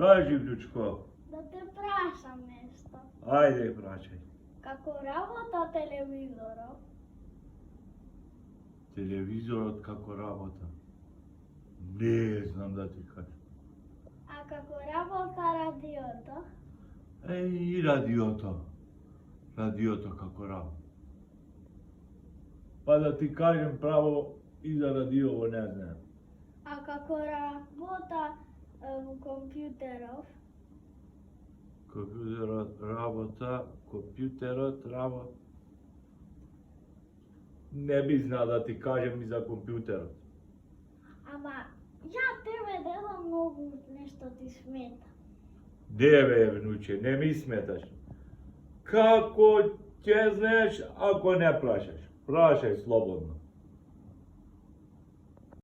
Кажи, вклучко. Да те прашам нешто. Ајде, прашај. Како работа телевизорот? Телевизорот како работа? Не знам да ти кажам. А како работа радиото? И радиото. Радиото како работа. Па да ти кажем право, и за радиово не знам. А како работа компјутеров? Компјутерот работа, компјутерот работа. Не би знал да ти кажем и за компјутерот. Ама, ја тебе дедо многу нешто ти смета. Не бе, внуче, не ми сметаш. Како ќе знаеш ако не прашаш? Прашај слободно.